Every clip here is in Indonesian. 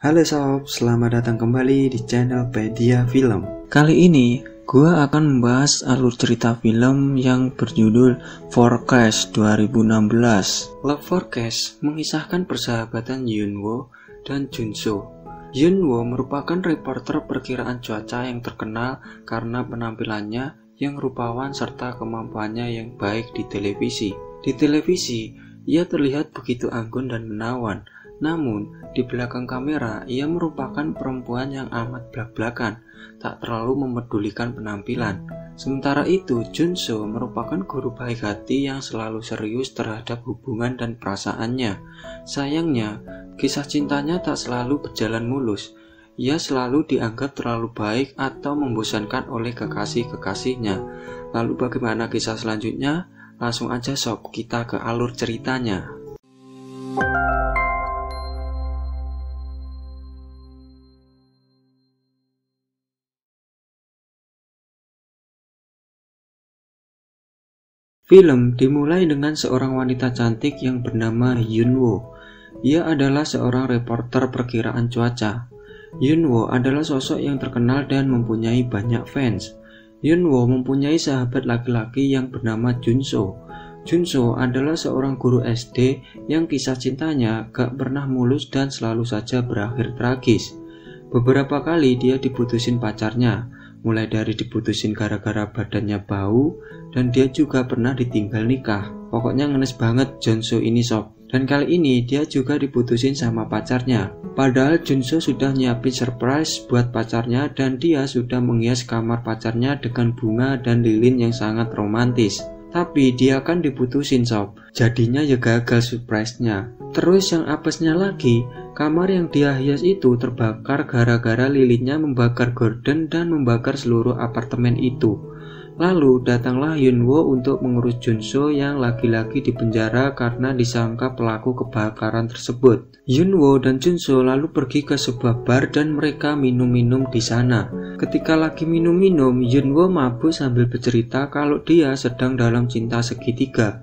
Halo sob, selamat datang kembali di channel Pedia Film. Kali ini, gua akan membahas alur cerita film yang berjudul Forecast 2016. Love Forecast mengisahkan persahabatan Yunwo dan Junso. Yunwo merupakan reporter perkiraan cuaca yang terkenal karena penampilannya yang rupawan serta kemampuannya yang baik di televisi. Di televisi, ia terlihat begitu anggun dan menawan. Namun, di belakang kamera, ia merupakan perempuan yang amat blak-blakan, tak terlalu memedulikan penampilan. Sementara itu, Junso merupakan guru baik hati yang selalu serius terhadap hubungan dan perasaannya. Sayangnya, kisah cintanya tak selalu berjalan mulus. Ia selalu dianggap terlalu baik atau membosankan oleh kekasih-kekasihnya. Lalu bagaimana kisah selanjutnya? Langsung aja sob, kita ke alur ceritanya. Film dimulai dengan seorang wanita cantik yang bernama Yunwo. Ia adalah seorang reporter perkiraan cuaca. Yunwo adalah sosok yang terkenal dan mempunyai banyak fans. Yunwo mempunyai sahabat laki-laki yang bernama Junso. Junso adalah seorang guru SD yang kisah cintanya gak pernah mulus dan selalu saja berakhir tragis. Beberapa kali dia diputusin pacarnya, mulai dari diputusin gara-gara badannya bau, dan dia juga pernah ditinggal nikah. Pokoknya ngenes banget Junso ini sob. Dan kali ini dia juga diputusin sama pacarnya. Padahal Junso sudah nyiapin surprise buat pacarnya dan dia sudah menghias kamar pacarnya dengan bunga dan lilin yang sangat romantis. Tapi dia kan diputusin sob. Jadinya ya gagal surprise-nya. Terus yang apesnya lagi, kamar yang dia hias itu terbakar gara-gara lilinnya membakar gorden dan membakar seluruh apartemen itu. Lalu datanglah Yunwo untuk mengurus Junso yang lagi-lagi di penjara karena disangka pelaku kebakaran tersebut. Yunwo dan Junso lalu pergi ke sebuah bar dan mereka minum-minum di sana. Ketika lagi minum-minum, Yunwo mabuk sambil bercerita kalau dia sedang dalam cinta segitiga.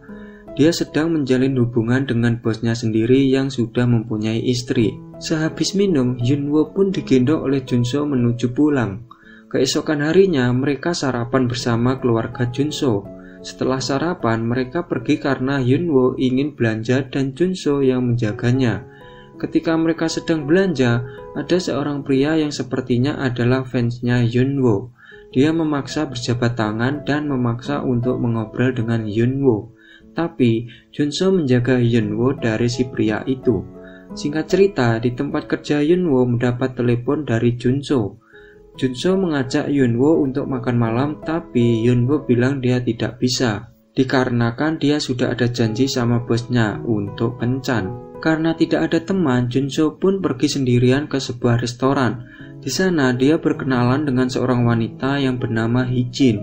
Dia sedang menjalin hubungan dengan bosnya sendiri yang sudah mempunyai istri. Sehabis minum, Yunwo pun digendong oleh Junso menuju pulang. Keesokan harinya, mereka sarapan bersama keluarga Junso. Setelah sarapan, mereka pergi karena Yunwo ingin belanja dan Junso yang menjaganya. Ketika mereka sedang belanja, ada seorang pria yang sepertinya adalah fansnya Yunwo. Dia memaksa berjabat tangan dan memaksa untuk mengobrol dengan Yunwo. Tapi, Junso menjaga Yunwo dari si pria itu. Singkat cerita, di tempat kerja Yunwo mendapat telepon dari Junso. Junso mengajak Yunwo untuk makan malam, tapi Yunwo bilang dia tidak bisa, dikarenakan dia sudah ada janji sama bosnya untuk kencan. Karena tidak ada teman, Junso pun pergi sendirian ke sebuah restoran. Di sana dia berkenalan dengan seorang wanita yang bernama Hijin.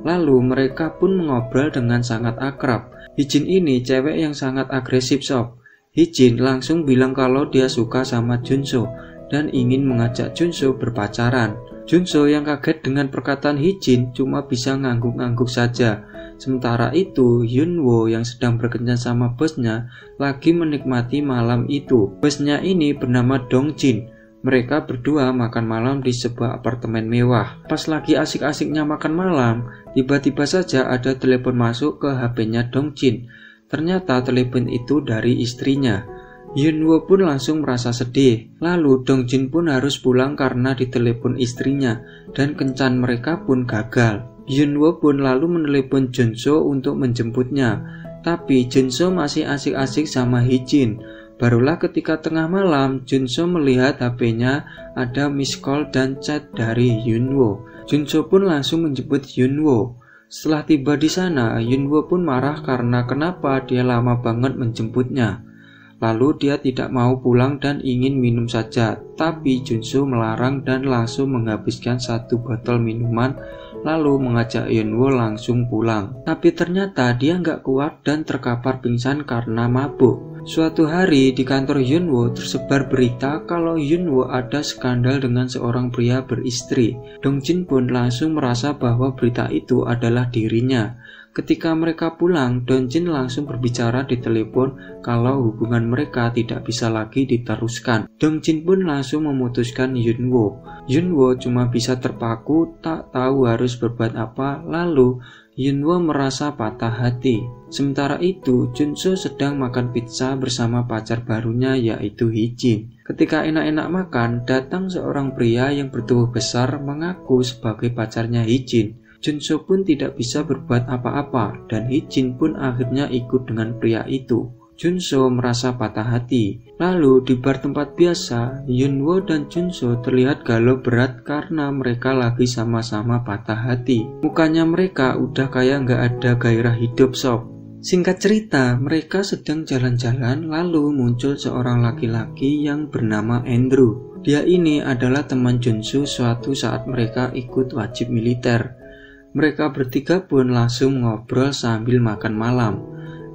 Lalu mereka pun mengobrol dengan sangat akrab. Hijin ini cewek yang sangat agresif sob. Hijin langsung bilang kalau dia suka sama Junso dan ingin mengajak Junso berpacaran. Junso yang kaget dengan perkataan Hijin cuma bisa ngangguk-ngangguk saja. Sementara itu, Yunwo yang sedang berkencan sama bosnya lagi menikmati malam itu. Bosnya ini bernama Dongjin. Mereka berdua makan malam di sebuah apartemen mewah. Pas lagi asik-asiknya makan malam, tiba-tiba saja ada telepon masuk ke HP-nya Dongjin. Ternyata telepon itu dari istrinya. Yunwo pun langsung merasa sedih. Lalu Dongjin pun harus pulang karena ditelepon istrinya dan kencan mereka pun gagal. Yunwo pun lalu menelepon Junso untuk menjemputnya. Tapi Junso masih asik-asik sama Hijin. Barulah ketika tengah malam Junso melihat HP-nya ada miss call dan chat dari Yunwo. Junso pun langsung menjemput Yunwo. Setelah tiba di sana, Yunwo pun marah karena kenapa dia lama banget menjemputnya. Lalu dia tidak mau pulang dan ingin minum saja, tapi Junso melarang dan langsung menghabiskan satu botol minuman, lalu mengajak Yunwo langsung pulang. Tapi ternyata dia nggak kuat dan terkapar pingsan karena mabuk. Suatu hari di kantor Yunwo tersebar berita kalau Yunwo ada skandal dengan seorang pria beristri. Dongjin pun langsung merasa bahwa berita itu adalah dirinya. Ketika mereka pulang, Dongjin langsung berbicara di telepon kalau hubungan mereka tidak bisa lagi diteruskan. Dongjin pun langsung memutuskan Yunwo. Yunwo cuma bisa terpaku, tak tahu harus berbuat apa, lalu Yunwo merasa patah hati. Sementara itu, Junso sedang makan pizza bersama pacar barunya yaitu Hijin. Ketika enak-enak makan, datang seorang pria yang bertubuh besar mengaku sebagai pacarnya Hijin. Junso pun tidak bisa berbuat apa-apa dan Hijin pun akhirnya ikut dengan pria itu. Junso merasa patah hati. Lalu di bar tempat biasa, Yunwo dan Junso terlihat galau berat karena mereka lagi sama-sama patah hati. Mukanya mereka udah kayak nggak ada gairah hidup sob. Singkat cerita, mereka sedang jalan-jalan lalu muncul seorang laki-laki yang bernama Andrew. Dia ini adalah teman Junso suatu saat mereka ikut wajib militer. Mereka bertiga pun langsung ngobrol sambil makan malam.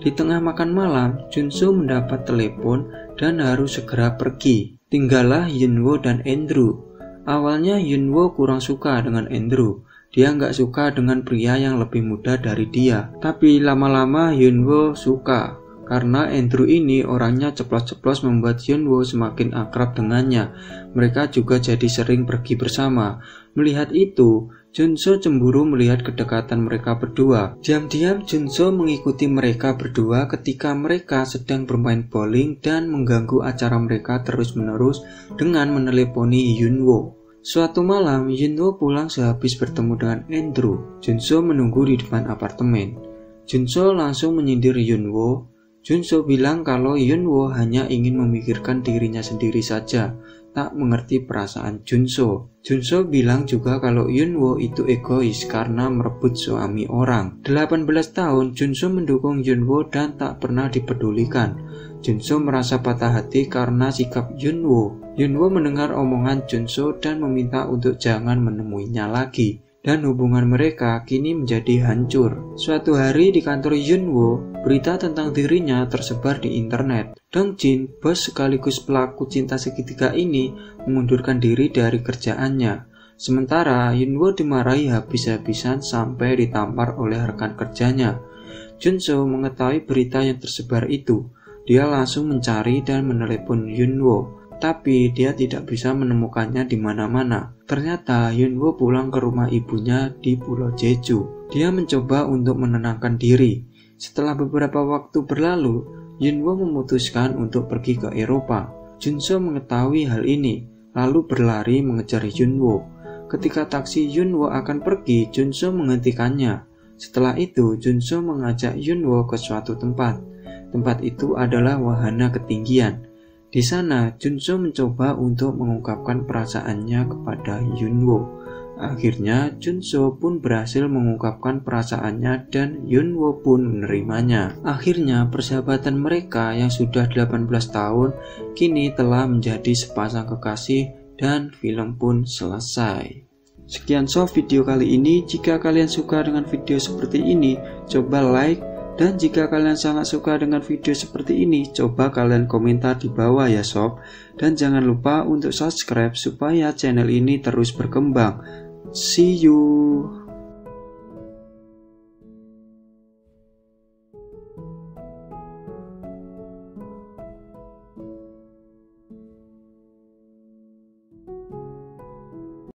Di tengah makan malam, Junso mendapat telepon dan harus segera pergi. Tinggallah Yunwo dan Andrew. Awalnya Yunwo kurang suka dengan Andrew. Dia nggak suka dengan pria yang lebih muda dari dia. Tapi lama-lama Yunwo suka. Karena Andrew ini orangnya ceplos-ceplos membuat Yunwo semakin akrab dengannya. Mereka juga jadi sering pergi bersama. Melihat itu, Junso cemburu melihat kedekatan mereka berdua. Diam-diam Junso mengikuti mereka berdua ketika mereka sedang bermain bowling dan mengganggu acara mereka terus-menerus dengan meneleponi Yunwo. Suatu malam, Yunwo pulang sehabis bertemu dengan Andrew. Junso menunggu di depan apartemen. Junso langsung menyindir Yunwo. Junso bilang kalau Yunwo hanya ingin memikirkan dirinya sendiri saja, tak mengerti perasaan Junso. Junso bilang juga kalau Yunwo itu egois karena merebut suami orang. 18 tahun Junso mendukung Yunwo dan tak pernah dipedulikan. Junso merasa patah hati karena sikap Yunwo. Yunwo mendengar omongan Junso dan meminta untuk jangan menemuinya lagi. Dan hubungan mereka kini menjadi hancur. Suatu hari di kantor Yunwo, berita tentang dirinya tersebar di internet. Dongjin, bos sekaligus pelaku cinta segitiga ini, mengundurkan diri dari kerjaannya. Sementara Yunwo dimarahi habis-habisan sampai ditampar oleh rekan kerjanya. Junso mengetahui berita yang tersebar itu. Dia langsung mencari dan menelepon Yunwo. Tapi dia tidak bisa menemukannya di mana-mana. Ternyata Yunwo pulang ke rumah ibunya di Pulau Jeju. Dia mencoba untuk menenangkan diri. Setelah beberapa waktu berlalu, Yunwo memutuskan untuk pergi ke Eropa. Junso mengetahui hal ini, lalu berlari mengejar Yunwo. Ketika taksi Yunwo akan pergi, Junso menghentikannya. Setelah itu, Junso mengajak Yunwo ke suatu tempat. Tempat itu adalah wahana ketinggian. Di sana, Junso mencoba untuk mengungkapkan perasaannya kepada Yunwo. Akhirnya, Junso pun berhasil mengungkapkan perasaannya dan Yunwo pun menerimanya. Akhirnya, persahabatan mereka yang sudah 18 tahun kini telah menjadi sepasang kekasih dan film pun selesai. Sekian sob video kali ini. Jika kalian suka dengan video seperti ini, coba like. Dan jika kalian sangat suka dengan video seperti ini, coba kalian komentar di bawah ya sob. Dan jangan lupa untuk subscribe supaya channel ini terus berkembang. See you.